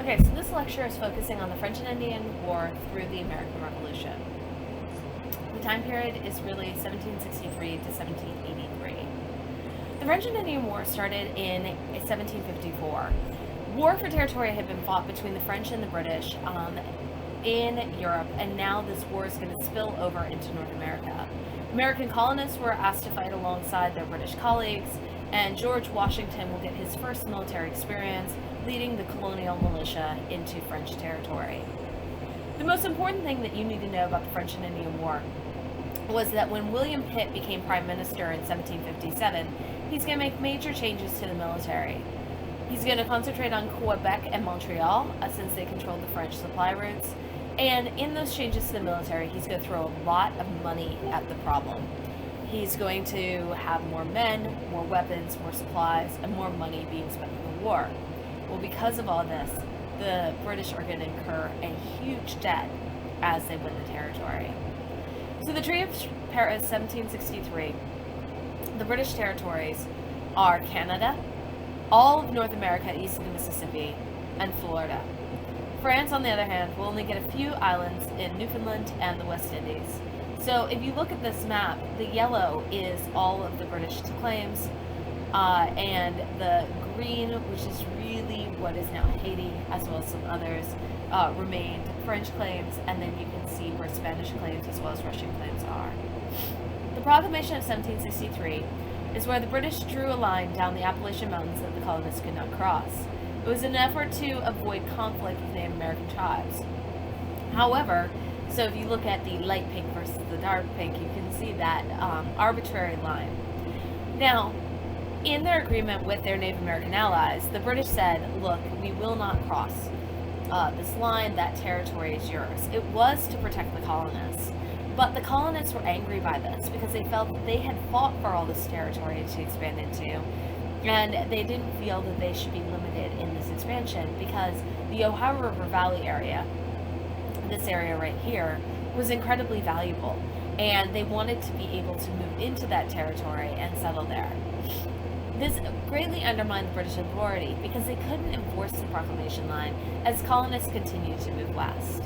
Okay, so this lecture is focusing on the French and Indian War through the American Revolution. The time period is really 1763 to 1783. The French and Indian War started in 1754. War for territory had been fought between the French and the British in Europe, and now this war is going to spill over into North America. American colonists were asked to fight alongside their British colleagues, and George Washington will get his first military experience leading the colonial militia into French territory. The most important thing that you need to know about the French and Indian War was that when William Pitt became Prime Minister in 1757, he's going to make major changes to the military. He's going to concentrate on Quebec and Montreal, since they controlled the French supply routes, and in those changes to the military, he's going to throw a lot of money at the problem. He's going to have more men, more weapons, more supplies, and more money being spent on the war. Well, because of all this, the British are going to incur a huge debt as they win the territory. So the Treaty of Paris, 1763, the British territories are Canada, all of North America east of the Mississippi, and Florida. France, on the other hand, will only get a few islands in Newfoundland and the West Indies. So if you look at this map, the yellow is all of the British claims, and the green, which is really what is now Haiti, as well as some others, remained French claims, and then you can see where Spanish claims as well as Russian claims are. The Proclamation of 1763 is where the British drew a line down the Appalachian Mountains that the colonists could not cross. It was an effort to avoid conflict with Native American tribes. However, so if you look at the light pink versus the dark pink, you can see that arbitrary line. Now, in their agreement with their Native American allies, the British said, look, we will not cross this line, that territory is yours. It was to protect the colonists. But the colonists were angry by this because they felt that they had fought for all this territory to expand into, and they didn't feel that they should be limited in this expansion because the Ohio River Valley area, this area right here, was incredibly valuable, and they wanted to be able to move into that territory and settle there. This greatly undermined the British authority because they couldn't enforce the proclamation line as colonists continued to move west.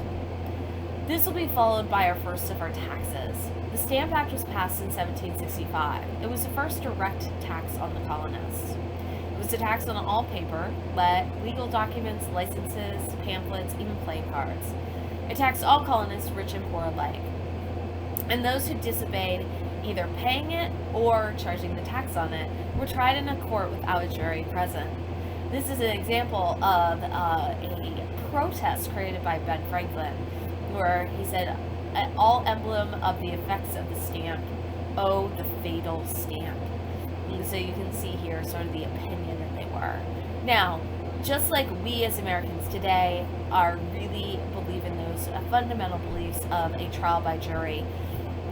This will be followed by our first of our taxes. The Stamp Act was passed in 1765. It was the first direct tax on the colonists. It was a tax on all paper, legal documents, licenses, pamphlets, even playing cards. It taxed all colonists, rich and poor alike. And those who disobeyed, either paying it or charging the tax on it, were tried in a court without a jury present. This is an example of a protest created by Ben Franklin, where he said, all emblem of the effects of the stamp, oh, the fatal stamp. And so you can see here sort of the opinion that they were. Now, just like we as Americans today are really believe in those fundamental beliefs of a trial by jury,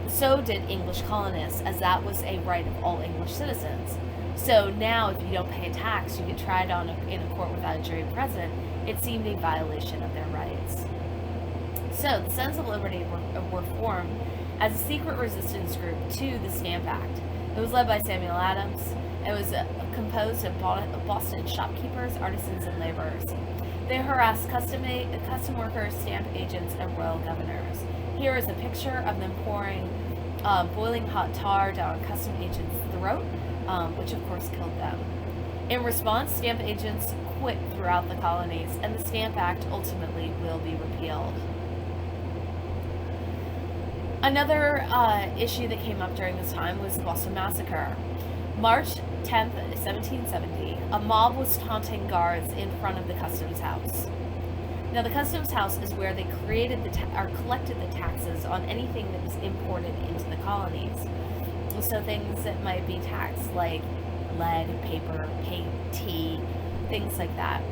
so did English colonists, as that was a right of all English citizens. So now, if you don't pay a tax, you get tried in a court without a jury present. It seemed a violation of their rights. So, the Sons of Liberty were formed as a secret resistance group to the Stamp Act. It was led by Samuel Adams. It was composed of Boston shopkeepers, artisans, and laborers. They harassed custom workers, stamp agents, and royal governors. Here is a picture of them pouring boiling hot tar down a custom agent's throat, which of course killed them. In response, stamp agents quit throughout the colonies, and the Stamp Act ultimately will be repealed. Another issue that came up during this time was the Boston Massacre. March 10th, 1770, a mob was taunting guards in front of the customs house. Now, the customs house is where they collected the taxes on anything that was imported into the colonies. So things that might be taxed like lead, paper, paint, tea, things like that.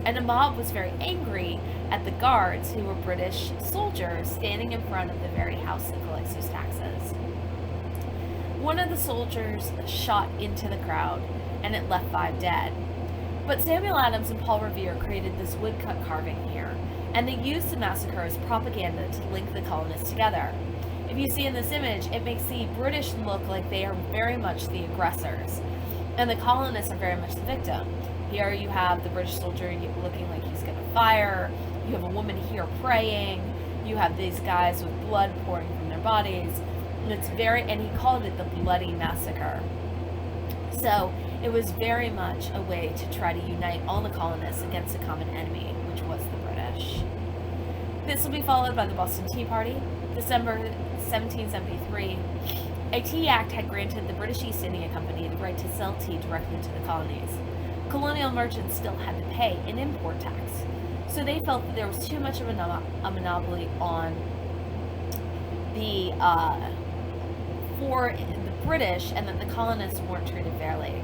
And a mob was very angry at the guards, who were British soldiers, standing in front of the very house that collects those taxes. One of the soldiers shot into the crowd, and it left 5 dead. But Samuel Adams and Paul Revere created this woodcut carving here, and they used the massacre as propaganda to link the colonists together. If you see in this image, it makes the British look like they are very much the aggressors, and the colonists are very much the victim. Here you have the British soldier looking like he's going to fire. You have a woman here praying. You have these guys with blood pouring from their bodies. And he called it the Bloody Massacre. So it was very much a way to try to unite all the colonists against a common enemy, which was the British. This will be followed by the Boston Tea Party. December 1773, a tea act had granted the British East India Company the right to sell tea directly to the colonies. Colonial merchants still had to pay an import tax, so they felt that there was too much of a monopoly on for the British, and that the colonists weren't treated fairly.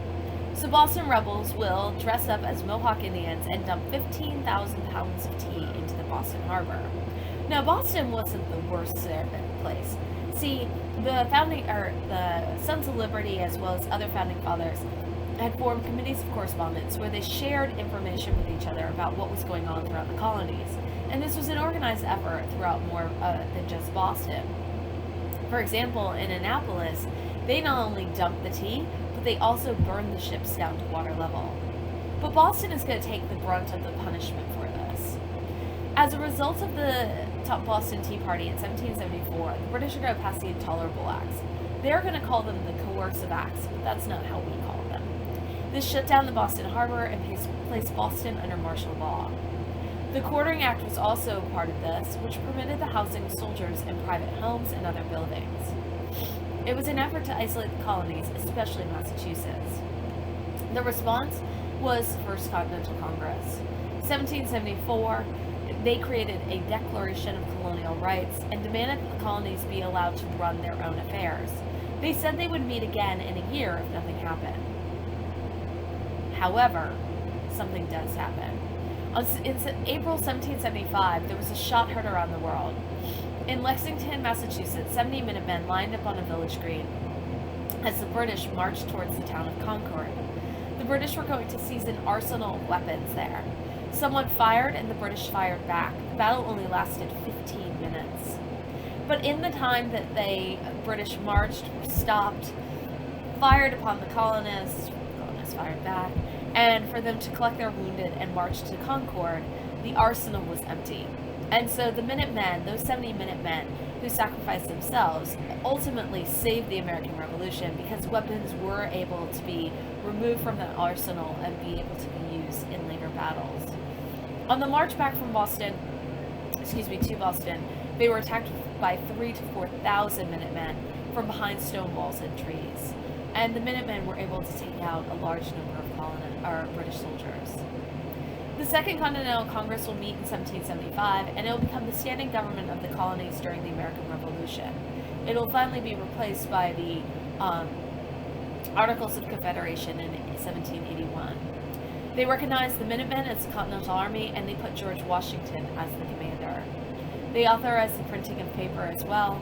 So Boston rebels will dress up as Mohawk Indians and dump 15,000 pounds of tea into the Boston Harbor. Now, Boston wasn't the worst place. See, the Sons of Liberty, as well as other founding fathers, had formed committees of correspondence where they shared information with each other about what was going on throughout the colonies. And this was an organized effort throughout more than just Boston. For example, in Annapolis, they not only dumped the tea, but they also burned the ships down to water level. But Boston is going to take the brunt of the punishment for this. As a result of the Boston Tea Party in 1774, the British are going to pass the Intolerable Acts. They're going to call them the Coercive Acts, but that's not how we call them. This shut down the Boston Harbor and placed Boston under martial law. The Quartering Act was also part of this, which permitted the housing of soldiers in private homes and other buildings. It was an effort to isolate the colonies, especially Massachusetts. The response was the First Continental Congress. 1774, they created a Declaration of Colonial Rights and demanded that the colonies be allowed to run their own affairs. They said they would meet again in a year if nothing happened. However, something does happen. In April 1775, there was a shot heard around the world. In Lexington, Massachusetts, 70 Minutemen lined up on a village green as the British marched towards the town of Concord. The British were going to seize an arsenal of weapons there. Someone fired and the British fired back. The battle only lasted 15 minutes. But in the time that the British marched, stopped, fired upon the colonists fired back, and for them to collect their wounded and march to Concord, the arsenal was empty. And so the Minutemen, those 70 Minutemen who sacrificed themselves, ultimately saved the American Revolution because weapons were able to be removed from the arsenal and be able to be used in later battles. On the march back from to Boston, they were attacked by 3,000 to 4,000 Minutemen from behind stone walls and trees. And the Minutemen were able to take out a large number of British soldiers. The Second Continental Congress will meet in 1775, and it will become the standing government of the colonies during the American Revolution. It will finally be replaced by the Articles of Confederation in 1781. They recognized the Minutemen as the Continental Army, and they put George Washington as the commander. They authorized the printing of paper as well,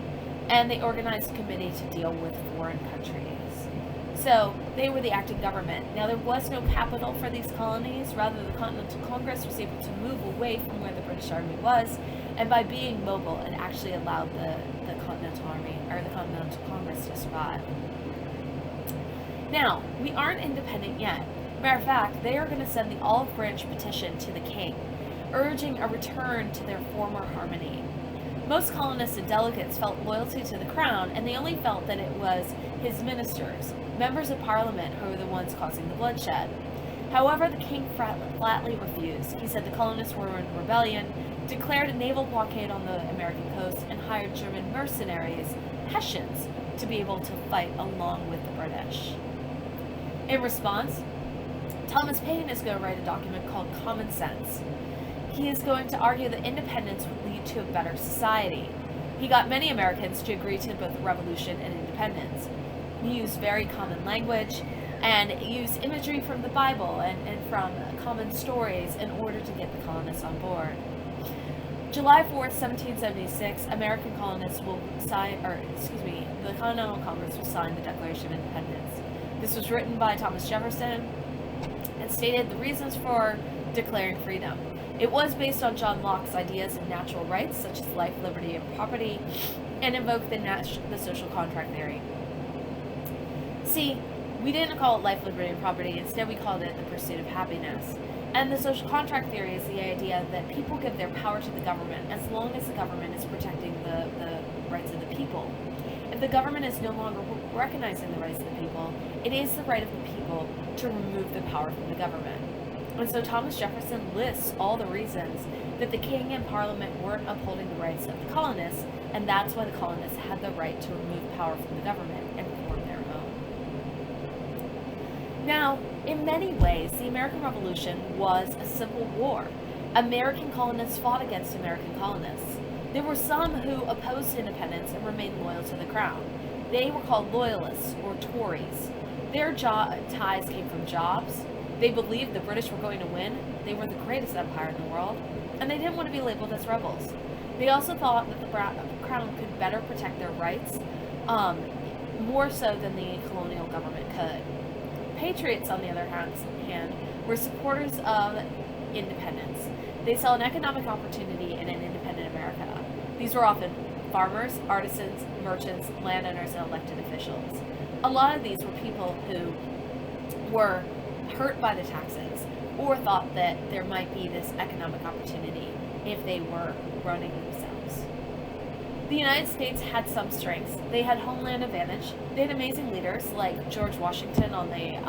and they organized a committee to deal with foreign countries. So, they were the acting government. Now, there was no capital for these colonies. Rather, the Continental Congress was able to move away from where the British Army was, and by being mobile, it actually allowed the Continental Army, or the Continental Congress, to survive. Now, we aren't independent yet. Matter of fact, they are going to send the olive branch petition to the king, urging a return to their former harmony. Most colonists and delegates felt loyalty to the crown, and they only felt that it was his ministers, members of parliament, who were the ones causing the bloodshed. However, the king flatly refused. He said the colonists were in rebellion, declared a naval blockade on the American coast, and hired German mercenaries, Hessians, to be able to fight along with the British. In response, Thomas Paine is going to write a document called Common Sense. He is going to argue that independence would lead to a better society. He got many Americans to agree to both revolution and independence. He used very common language and used imagery from the Bible and from common stories in order to get the colonists on board. July 4th, 1776, American colonists will sign, the Continental Congress will sign the Declaration of Independence. This was written by Thomas Jefferson and stated the reasons for declaring freedom. It was based on John Locke's ideas of natural rights, such as life, liberty, and property, and invoked the social contract theory. See, We didn't call it life, liberty, and property. Instead, we called it the pursuit of happiness. And the social contract theory is the idea that people give their power to the government as long as the government is protecting the rights of the people. If the government is no longer recognizing the rights of the people, it is the right of the people to remove the power from the government. And so Thomas Jefferson lists all the reasons that the king and parliament weren't upholding the rights of the colonists, and that's why the colonists had the right to remove power from the government and form their own. Now, in many ways, the American Revolution was a civil war. American colonists fought against American colonists. There were some who opposed independence and remained loyal to the crown. They were called loyalists or Tories. Their ties came from jobs. They believed the British were going to win. They were the greatest empire in the world, and they didn't want to be labeled as rebels. They also thought that the crown could better protect their rights, more so than the colonial government could. Patriots, on the other hand, were supporters of independence. They saw an economic opportunity in an independent America. These were often farmers, artisans, merchants, landowners, and elected officials. A lot of these were people who were hurt by the taxes or thought that there might be this economic opportunity if they were running themselves. The United States had some strengths. They had homeland advantage. They had amazing leaders like George Washington on the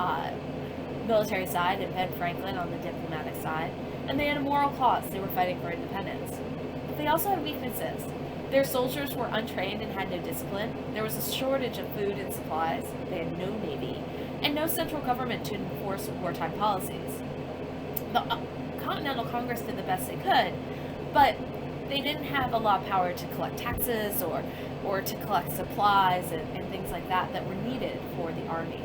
military side and Ben Franklin on the diplomatic side. And they had a moral cause. They were fighting for independence. But they also had weaknesses. Their soldiers were untrained and had no discipline. There was a shortage of food and supplies. They had no navy. And no central government to enforce wartime policies. The Continental Congress did the best they could, but they didn't have a lot of power to collect taxes or to collect supplies and things like that were needed for the army.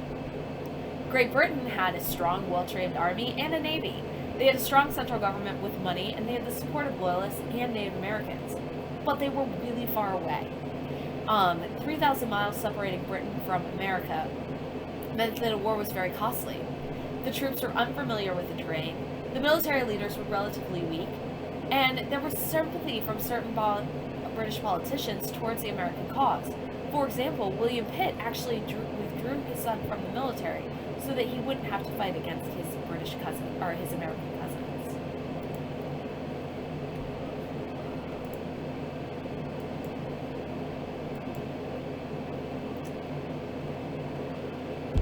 Great Britain had a strong, well-trained army and a navy. They had a strong central government with money, and they had the support of loyalists and Native Americans. But they were really far away. 3,000 miles separating Britain from America meant that a war was very costly. The troops were unfamiliar with the terrain, the military leaders were relatively weak, and there was sympathy from certain British politicians towards the American cause. For example, William Pitt actually withdrew his son from the military so that he wouldn't have to fight against his British cousin or his American cousins.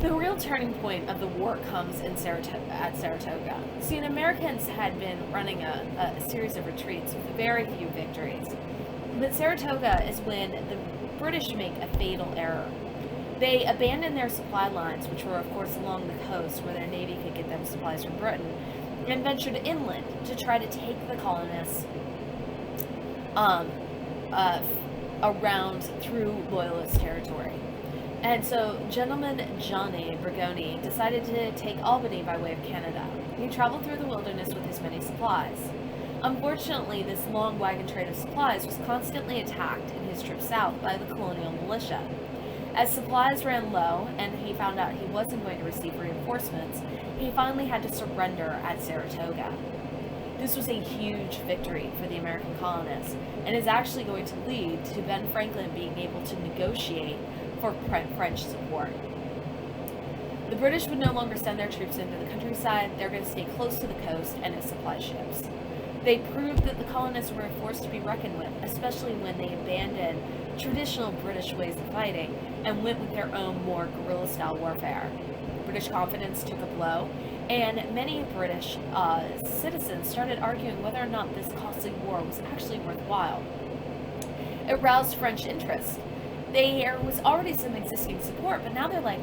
The real turning point of the war comes at Saratoga. See, Americans had been running a series of retreats with very few victories. But Saratoga is when the British make a fatal error. They abandon their supply lines, which were of course along the coast where their navy could get them supplies from Britain, and ventured inland to try to take the colonists around through Loyalist territory. And so Gentleman Johnny Burgoyne decided to take Albany by way of Canada. He traveled through the wilderness with his many supplies. Unfortunately, this long wagon train of supplies was constantly attacked in his trip south by the colonial militia. As supplies ran low and he found out he wasn't going to receive reinforcements, he finally had to surrender at Saratoga. This was a huge victory for the American colonists and is actually going to lead to Ben Franklin being able to negotiate for French support. The British would no longer send their troops into the countryside. They're going to stay close to the coast and its supply ships. They proved that the colonists were a force to be reckoned with, especially when they abandoned traditional British ways of fighting and went with their own more guerrilla-style warfare. British confidence took a blow, and many British citizens started arguing whether or not this costly war was actually worthwhile. It roused French interest. There was already some existing support, but now they're like,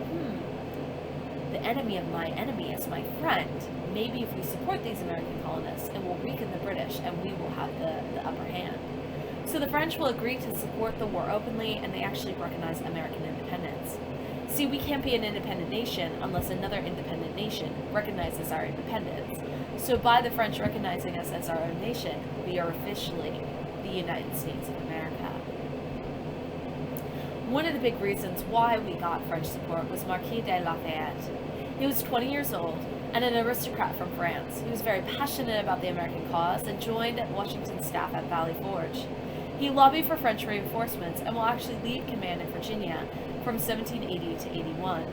the enemy of my enemy is my friend. Maybe if we support these American colonists, it will weaken the British and we will have the upper hand. So the French will agree to support the war openly, and they actually recognize American independence. See, we can't be an independent nation unless another independent nation recognizes our independence. So by the French recognizing us as our own nation, we are officially the United States of America. One of the big reasons why we got French support was Marquis de Lafayette. He was 20 years old and an aristocrat from France. He was very passionate about the American cause and joined Washington's staff at Valley Forge. He lobbied for French reinforcements and will actually lead command in Virginia from 1780 to 81.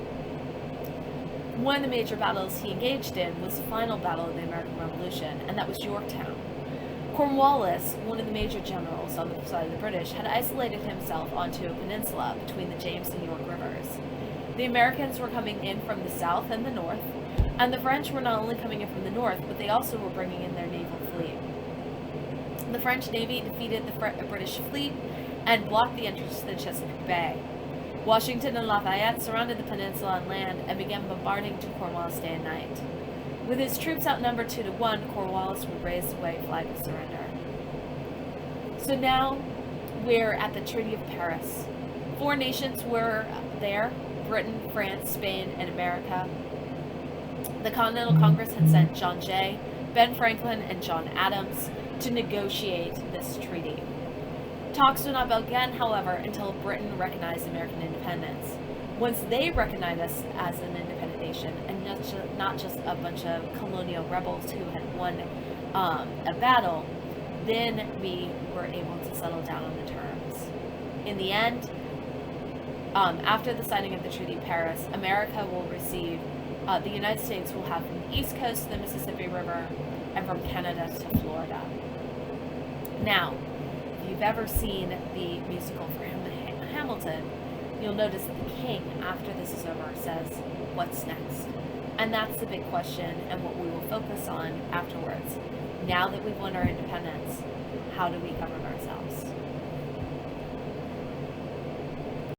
One of the major battles he engaged in was the final battle of the American Revolution, and that was Yorktown. Cornwallis, one of the major generals on the side of the British, had isolated himself onto a peninsula between the James and York rivers. The Americans were coming in from the south and the north, and the French were not only coming in from the north, but they also were bringing in their naval fleet. The French Navy defeated the British fleet and blocked the entrance to the Chesapeake Bay. Washington and Lafayette surrounded the peninsula on land and began bombarding to Cornwallis day and night. With his troops outnumbered 2-1, Cornwallis would raise the white flag of surrender. So now we're at the Treaty of Paris. 4 nations were there: Britain, France, Spain, and America. The Continental Congress had sent John Jay, Ben Franklin, and John Adams to negotiate this treaty. Talks would not begin, however, until Britain recognized American independence. Once they recognized us as an independent nation, and not just a bunch of colonial rebels who had won a battle, then we were able to settle down on the terms. In the end, after the signing of the Treaty of Paris, America will receive, the United States will have from the east coast of the Mississippi River and from Canada to Florida. Now, if you've ever seen the musical for Hamilton, you'll notice that the king, after this is over, says, "What's next?" And that's the big question, and what we will focus on afterwards. Now that we've won our independence, how do we govern ourselves?